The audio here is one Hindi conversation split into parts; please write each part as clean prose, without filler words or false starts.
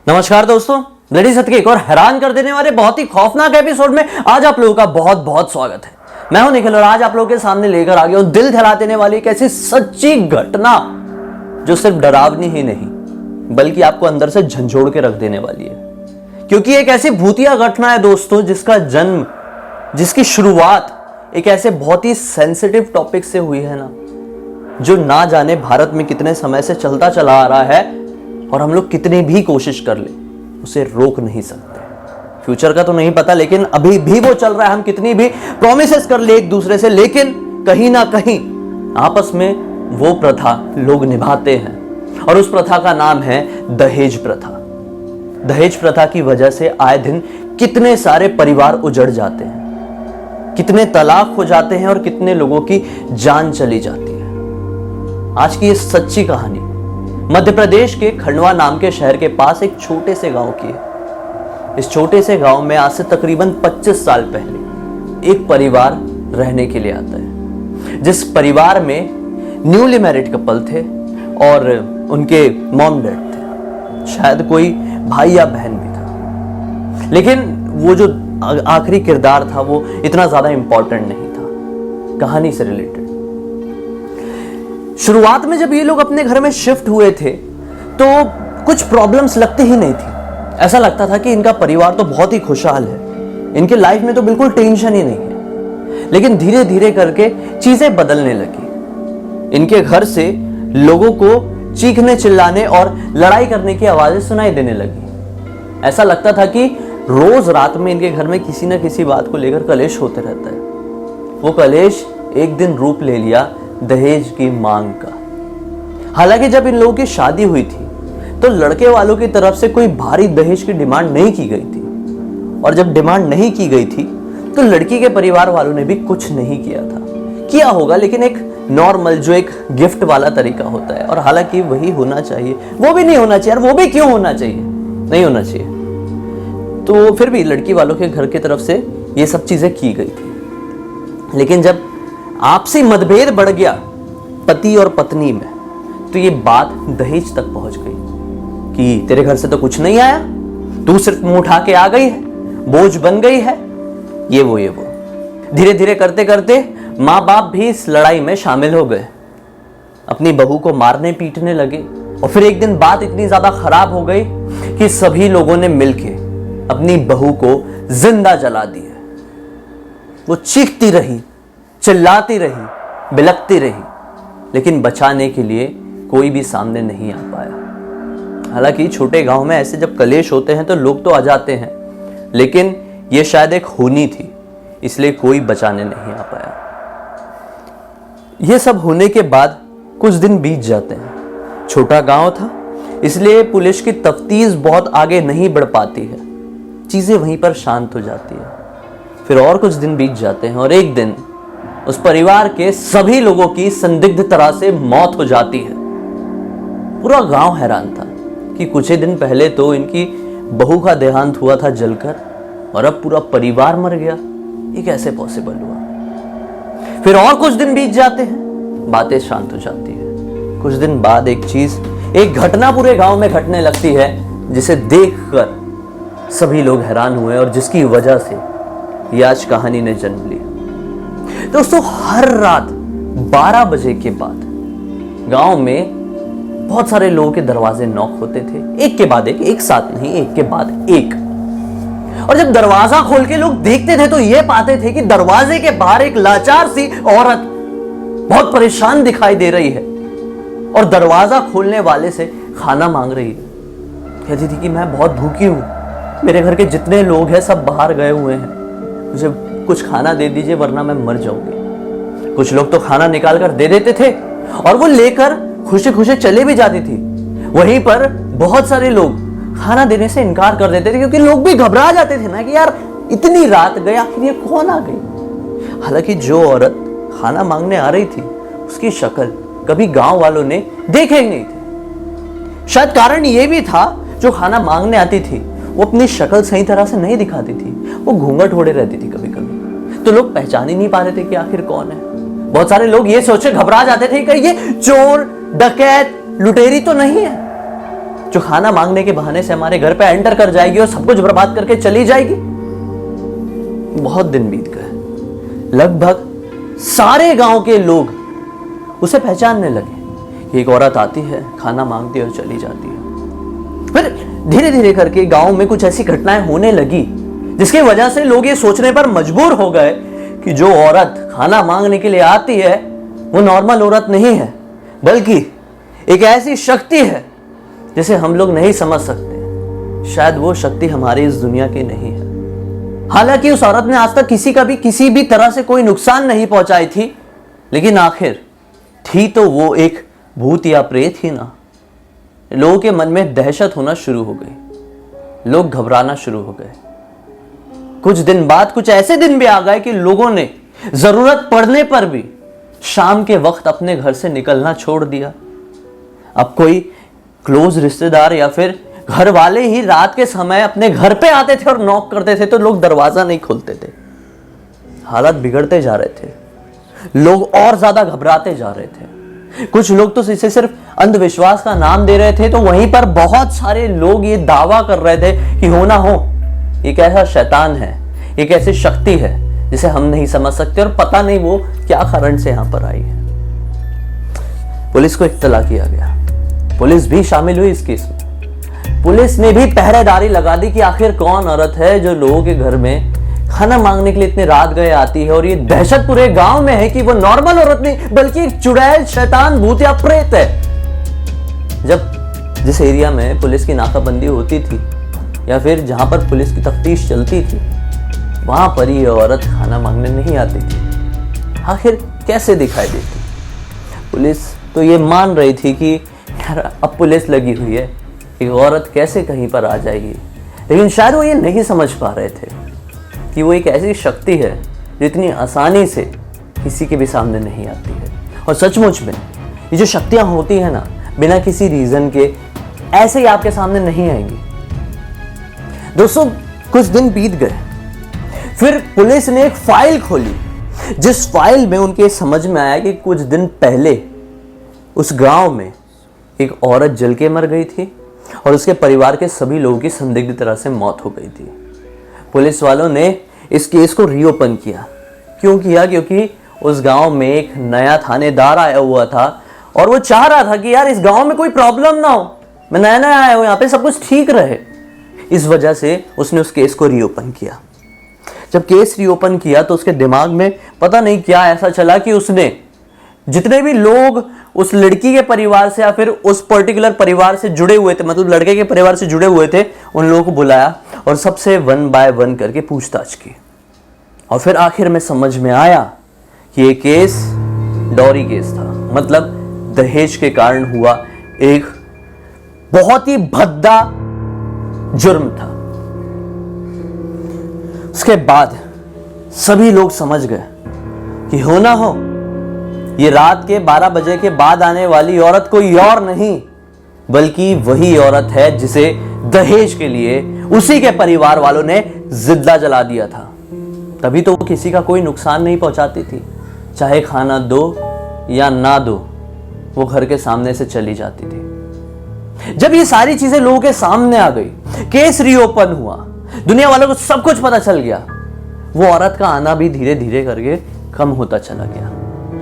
नमस्कार दोस्तों, ब्लडी सत्य के एक और हैरान कर देने वाले बहुत ही खौफनाक एपिसोड में आज आप लोगों का बहुत बहुत स्वागत है। मैं हूं निखिल और आज आप लोगों के सामने लेकर आ गया हूं दिल दहला देने वाली एक ऐसी सच्ची घटना जो सिर्फ डरावनी ही नहीं बल्कि आपको अंदर से झंझोड़ के रख देने वाली है। क्योंकि एक ऐसी भूतिया घटना है दोस्तों जिसकी शुरुआत एक ऐसे बहुत ही सेंसिटिव टॉपिक से हुई है ना, जो ना जाने भारत में कितने समय से चलता चला आ रहा है और हम लोग कितनी भी कोशिश कर ले उसे रोक नहीं सकते। फ्यूचर का तो नहीं पता, लेकिन अभी भी वो चल रहा है। हम कितनी भी प्रॉमिसेस कर ले एक दूसरे से, लेकिन कहीं ना कहीं आपस में वो प्रथा लोग निभाते हैं और उस प्रथा का नाम है दहेज प्रथा। दहेज प्रथा की वजह से आए दिन कितने सारे परिवार उजड़ जाते हैं, कितने तलाक हो जाते हैं और कितने लोगों की जान चली जाती है। आज की ये सच्ची कहानी मध्य प्रदेश के खंडवा नाम के शहर के पास एक छोटे से गांव की है। इस छोटे से गांव में आज से तकरीबन 25 साल पहले एक परिवार रहने के लिए आता है, जिस परिवार में न्यूली मैरिड कपल थे और उनके मॉम डैड थे, शायद कोई भाई या बहन भी था। लेकिन वो जो आखिरी किरदार था वो इतना ज्यादा इंपॉर्टेंट नहीं था कहानी से रिलेटेड। शुरुआत में जब ये लोग अपने घर में शिफ्ट हुए थे तो कुछ प्रॉब्लम्स लगती ही नहीं थी। ऐसा लगता था कि इनका परिवार तो बहुत ही खुशहाल है, इनके लाइफ में तो बिल्कुल टेंशन ही नहीं है। लेकिन धीरे धीरे करके चीजें बदलने लगी। इनके घर से लोगों को चीखने चिल्लाने और लड़ाई करने की आवाजें सुनाई देने लगी। ऐसा लगता था कि रोज रात में इनके घर में किसी न किसी बात को लेकर कलेश होते रहता है। वो कलेश एक दिन रूप ले लिया दहेज की मांग का। हालांकि जब इन लोगों की शादी हुई थी तो लड़के वालों की तरफ से कोई भारी दहेज की डिमांड नहीं की गई थी, और जब डिमांड नहीं की गई थी तो लड़की के परिवार वालों ने भी कुछ नहीं किया था। किया होगा लेकिन एक नॉर्मल जो एक गिफ्ट वाला तरीका होता है, और हालांकि वही होना चाहिए, वो भी नहीं होना चाहिए। वो भी क्यों होना चाहिए, नहीं होना चाहिए। तो फिर भी लड़की वालों के घर की तरफ से ये सब चीजें की गई थी। लेकिन जब आपसी मतभेद बढ़ गया पति और पत्नी में, तो ये बात दहेज तक पहुंच गई कि तेरे घर से तो कुछ नहीं आया, तू सिर्फ मुंह उठा के आ गई है, बोझ बन गई है, ये वो। धीरे धीरे करते करते माँ बाप भी इस लड़ाई में शामिल हो गए, अपनी बहू को मारने पीटने लगे। और फिर एक दिन बात इतनी ज्यादा खराब हो गई कि सभी लोगों ने मिलके अपनी बहू को जिंदा जला दिया। वो चीखती रही, चिल्लाती रही, बिलखती रही, लेकिन बचाने के लिए कोई भी सामने नहीं आ पाया। हालांकि छोटे गांव में ऐसे जब कलेश होते हैं तो लोग तो आ जाते हैं, लेकिन यह शायद एक होनी थी, इसलिए कोई बचाने नहीं आ पाया। यह सब होने के बाद कुछ दिन बीत जाते हैं। छोटा गांव था, इसलिए पुलिस की तफ्तीश बहुत आगे नहीं बढ़ पाती है, चीजें वहीं पर शांत हो जाती है। फिर और कुछ दिन बीत जाते हैं और एक दिन उस परिवार के सभी लोगों की संदिग्ध तरह से मौत हो जाती है। पूरा गांव हैरान था कि कुछ ही दिन पहले तो इनकी बहू का देहांत हुआ था जलकर, और अब पूरा परिवार मर गया। ये कैसे पॉसिबल हुआ? फिर और कुछ दिन बीत जाते हैं, बातें शांत हो जाती है। कुछ दिन बाद एक घटना पूरे गांव में घटने लगती है, जिसे देखकर सभी लोग हैरान हुए और जिसकी वजह से ये आज कहानी ने जन्म लिया। दोस्तों, हर रात 12 बजे के बाद गांव में बहुत सारे लोगों के दरवाजे नॉक होते थे, एक के बाद एक साथ नहीं, एक के बाद एक। और जब दरवाजा खोल के लोग देखते थे तो ये पाते थे कि दरवाजे के बाहर एक लाचार सी औरत बहुत परेशान दिखाई दे रही है और दरवाजा खोलने वाले से खाना मांग रही है। कहती थी कि मैं बहुत भूखी हूं, मेरे घर के जितने लोग हैं सब बाहर गए हुए हैं, मुझे कुछ खाना दे दीजिए वरना मैं मर जाऊंगी। कुछ लोग तो खाना निकाल कर दे देते थे और वो लेकर खुशी खुशी चले भी जाती थी। वहीं पर बहुत सारे लोग खाना देने से इनकार कर देते थे, क्योंकि लोग भी घबरा जाते थे ना कि यार इतनी रात गई, आखिर ये कौन आ गई। हालांकि जो औरत खाना मांगने आ रही थी उसकी शक्ल कभी गांव वालों ने देखे ही नहीं थे। शायद कारण ये भी था, जो खाना मांगने आती थी वो अपनी शक्ल सही तरह से नहीं दिखाती थी, वो घूंघट ओढ़े रहती थी कभी कभी, तो लोग पहचान ही नहीं पा रहे थे कि आखिर कौन है। बहुत सारे लोग ये सोचे घबरा जाते थे कि ये चोर, डकैत, लुटेरी तो नहीं है। जो खाना मांगने के बहाने से हमारे घर पे एंटर कर जाएगी और सब कुछ बर्बाद करके चली जाएगी। बहुत दिन बीत गए, लगभग सारे गांव के लोग उसे पहचानने लगे। एक औरत आती है, खाना मांगती है और चली जाती है। फिर धीरे धीरे करके गांव में कुछ ऐसी घटनाएं होने लगी जिसकी वजह से लोग ये सोचने पर मजबूर हो गए कि जो औरत खाना मांगने के लिए आती है वो नॉर्मल औरत नहीं है, बल्कि एक ऐसी शक्ति है जिसे हम लोग नहीं समझ सकते। शायद वो शक्ति हमारी इस दुनिया की नहीं है। हालांकि उस औरत ने आज तक किसी का भी किसी भी तरह से कोई नुकसान नहीं पहुंचाई थी, लेकिन आखिर थी तो वो एक भूत या प्रेत ही ना। लोगों के मन में दहशत होना शुरू हो गई, लोग घबराना शुरू हो गए। कुछ दिन बाद कुछ ऐसे दिन भी आ गए कि लोगों ने जरूरत पड़ने पर भी शाम के वक्त अपने घर से निकलना छोड़ दिया। अब कोई क्लोज रिश्तेदार या फिर घर वाले ही रात के समय अपने घर पे आते थे और नॉक करते थे तो लोग दरवाजा नहीं खोलते थे। हालात बिगड़ते जा रहे थे, लोग और ज्यादा घबराते जा रहे थे। कुछ लोग तो इसे सिर्फ अंधविश्वास का नाम दे रहे थे, तो वहीं पर बहुत सारे लोग ये दावा कर रहे थे कि हो ना हो एक ऐसा शैतान है, एक ऐसी शक्ति है जिसे हम नहीं समझ सकते और पता नहीं वो क्या कारण से यहां पर आई है। पुलिस को इत्तला किया गया, पुलिस भी शामिल हुई इस केस में। पुलिस ने भी पहरेदारी लगा दी कि आखिर कौन औरत है जो लोगों के घर में खाना मांगने के लिए इतनी रात गए आती है, और ये दहशत पूरे गांव में है कि वो नॉर्मल औरत नहीं बल्कि एक चुड़ैल, शैतान, भूत या प्रेत है। जब जिस एरिया में पुलिस की नाकाबंदी होती थी या फिर जहां पर पुलिस की तफ्तीश चलती थी, वहां पर ये औरत खाना मांगने नहीं आती थी। आखिर कैसे दिखाई देती? पुलिस तो ये मान रही थी कि यार अब पुलिस लगी हुई है, एक औरत कैसे कहीं पर आ जाएगी, लेकिन शायद वो ये नहीं समझ पा रहे थे कि वो एक ऐसी शक्ति है जो इतनी आसानी से किसी के भी सामने नहीं आती है। और सचमुच में ये जो शक्तियां होती हैं ना, बिना किसी रीजन के ऐसे ही आपके सामने नहीं आएंगी। दोस्तों, कुछ दिन बीत गए, फिर पुलिस ने एक फाइल खोली जिस फाइल में उनके समझ में आया कि कुछ दिन पहले उस गांव में एक औरत जल के मर गई थी और उसके परिवार के सभी लोगों की संदिग्ध तरह से मौत हो गई थी। पुलिस वालों ने इस केस को रीओपन किया। क्यों किया? क्योंकि उस गांव में एक नया थानेदार आया हुआ था और वो चाह रहा था कि यार इस गांव में कोई प्रॉब्लम ना हो, मैं नया नया आया हूं, यहाँ पे सब कुछ ठीक रहे। इस वजह से उसने उस केस को रीओपन किया। जब केस रीओपन किया तो उसके दिमाग में पता नहीं क्या ऐसा चला कि उसने जितने भी लोग उस लड़की के परिवार से या फिर उस पर्टिकुलर परिवार से जुड़े हुए थे, मतलब लड़के के परिवार से जुड़े हुए थे, उन लोगों को बुलाया और सबसे 1 बाय 1 करके पूछताछ की। और फिर आखिर में समझ में आया कि ये केस डॉरी केस था, मतलब दहेज के कारण हुआ एक बहुत ही भद्दा जुर्म था। उसके बाद सभी लोग समझ गए कि हो ना हो ये रात के 12 बजे के बाद आने वाली औरत कोई और नहीं बल्कि वही औरत है जिसे दहेज के लिए उसी के परिवार वालों ने जिंदा जला दिया था। तभी तो वो किसी का कोई नुकसान नहीं पहुंचाती थी, चाहे खाना दो या ना दो, वो घर के सामने से चली जाती थी। जब ये सारी चीजें लोगों के सामने आ गई, केस रीओपन हुआ, दुनिया वालों को सब कुछ पता चल गया, वो औरत का आना भी धीरे धीरे करके कम होता चला गया।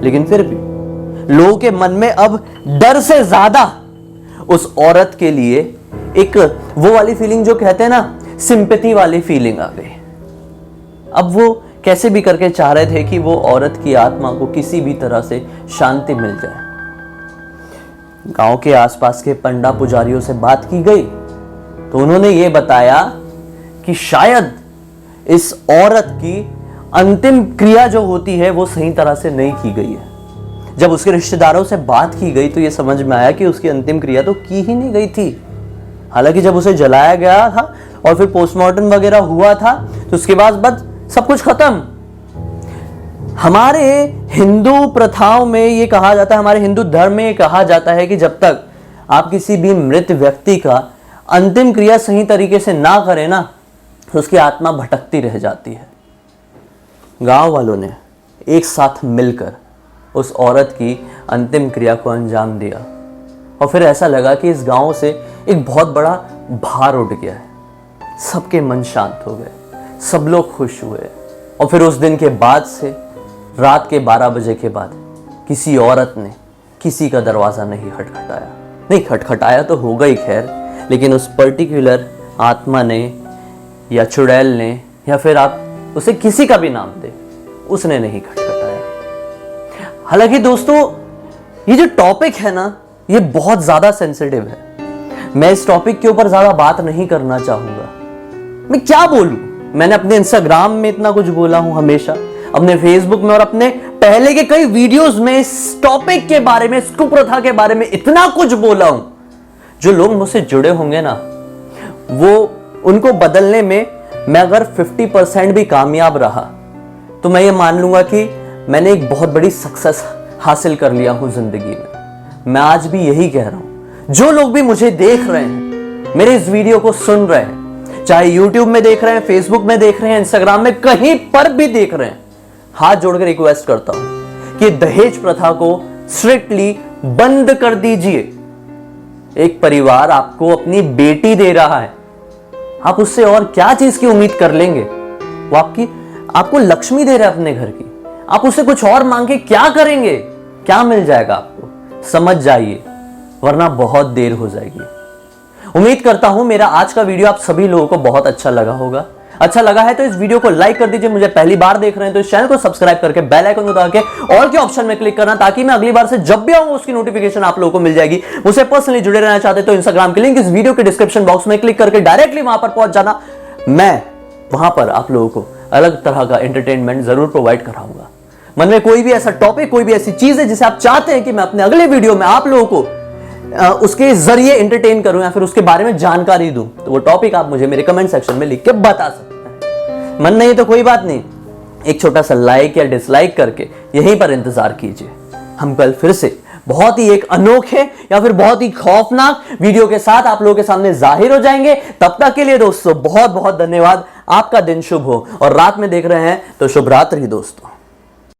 लेकिन फिर भी लोगों के मन में अब डर से ज्यादा उस औरत के लिए एक वो वाली फीलिंग जो कहते हैं ना, सिंपैथी वाली फीलिंग आ गई। अब वो कैसे भी करके चाह रहे थे कि वो औरत की आत्मा को किसी भी तरह से शांति मिल जाए। गांव के आसपास के पंडा पुजारियों से बात की गई तो उन्होंने ये बताया कि शायद इस औरत की अंतिम क्रिया जो होती है वो सही तरह से नहीं की गई है। जब उसके रिश्तेदारों से बात की गई तो ये समझ में आया कि उसकी अंतिम क्रिया तो की ही नहीं गई थी। हालांकि जब उसे जलाया गया था और फिर पोस्टमार्टम वगैरह हुआ था तो उसके बाद सब कुछ खत्म। हमारे हिंदू प्रथाओं में ये कहा जाता है, हमारे हिंदू धर्म में ये कहा जाता है कि जब तक आप किसी भी मृत व्यक्ति का अंतिम क्रिया सही तरीके से ना करें ना, तो उसकी आत्मा भटकती रह जाती है। गांव वालों ने एक साथ मिलकर उस औरत की अंतिम क्रिया को अंजाम दिया और फिर ऐसा लगा कि इस गांव से एक बहुत बड़ा भार उठ गया है। सबके मन शांत हो गए, सब लोग खुश हुए। और फिर उस दिन के बाद से रात के 12 बजे के बाद किसी औरत ने किसी का दरवाज़ा नहीं खटखटाया। नहीं, खटखटाया तो होगा ही खैर, लेकिन उस पर्टिकुलर आत्मा ने या चुड़ैल ने या फिर आप उसे किसी का भी नाम दे, उसने नहीं खटखटाया। हालांकि दोस्तों, ये जो टॉपिक है ना, ये बहुत ज़्यादा सेंसिटिव है। मैं इस टॉपिक के ऊपर ज़्यादा बात नहीं करना चाहूँगा। मैं क्या बोलूँ? मैंने अपने इंस्टाग्राम में इतना कुछ बोला हूँ हमेशा, अपने फेसबुक में और अपने पहले के कई वीडियोस में इस टॉपिक के बारे में, इस कुप्रथा के बारे में इतना कुछ बोला हूं। जो लोग मुझसे जुड़े होंगे ना, वो उनको बदलने में मैं अगर 50% भी कामयाब रहा तो मैं ये मान लूंगा कि मैंने एक बहुत बड़ी सक्सेस हासिल कर लिया हूं जिंदगी में। मैं आज भी यही कह रहा हूं। जो लोग भी मुझे देख रहे हैं, मेरे इस वीडियो को सुन रहे हैं, चाहे YouTube में देख रहे हैं, फेसबुक में देख रहे हैं, इंस्टाग्राम में कहीं पर भी देख रहे हैं, हाथ जोड़कर रिक्वेस्ट करता हूं कि दहेज प्रथा को स्ट्रिक्टली बंद कर दीजिए। एक परिवार आपको अपनी बेटी दे रहा है, आप उससे और क्या चीज की उम्मीद कर लेंगे? वो आपको लक्ष्मी दे रहा है अपने घर की, आप उससे कुछ और मांग के क्या करेंगे? क्या मिल जाएगा आपको? समझ जाइए, वरना बहुत देर हो जाएगी। उम्मीद करता हूं मेरा आज का वीडियो आप सभी लोगों को बहुत अच्छा लगा होगा। अच्छा लगा है तो इस वीडियो को लाइक कर दीजिए। मुझे पहली बार देख रहे हैं तो इस चैनल को सब्सक्राइब करके बेल आइकन को दबा के ऑल के ऑप्शन में क्लिक करना, ताकि मैं अगली बार से जब भी आऊंगा उसकी नोटिफिकेशन आप लोगों को मिल जाएगी। मुझसे पर्सनली जुड़े रहना चाहते तो इंस्टाग्राम की लिंक इस वीडियो के डिस्क्रिप्शन बॉक्स में क्लिक करके डायरेक्टली वहां पर पहुंच जाना। मैं वहां पर आप लोगों को अलग तरह का एंटरटेनमेंट जरूर प्रोवाइड कराऊंगा। मन में कोई भी ऐसा टॉपिक, कोई भी ऐसी चीज है जिसे आप चाहते हैं कि मैं अपने अगले वीडियो में आप लोगों को उसके जरिए एंटरटेन करूं या फिर उसके बारे में जानकारी दूं, तो वो टॉपिक आप मुझे मेरे कमेंट सेक्शन में लिख के बता सकते हैं। मन नहीं तो कोई बात नहीं, एक छोटा सा लाइक या डिसलाइक करके यहीं पर इंतजार कीजिए। हम कल फिर से बहुत ही एक अनोखे या फिर बहुत ही खौफनाक वीडियो के साथ आप लोगों के सामने जाहिर हो जाएंगे। तब तक के लिए दोस्तों बहुत बहुत धन्यवाद। आपका दिन शुभ हो, और रात में देख रहे हैं तो शुभ रात्रि दोस्तों।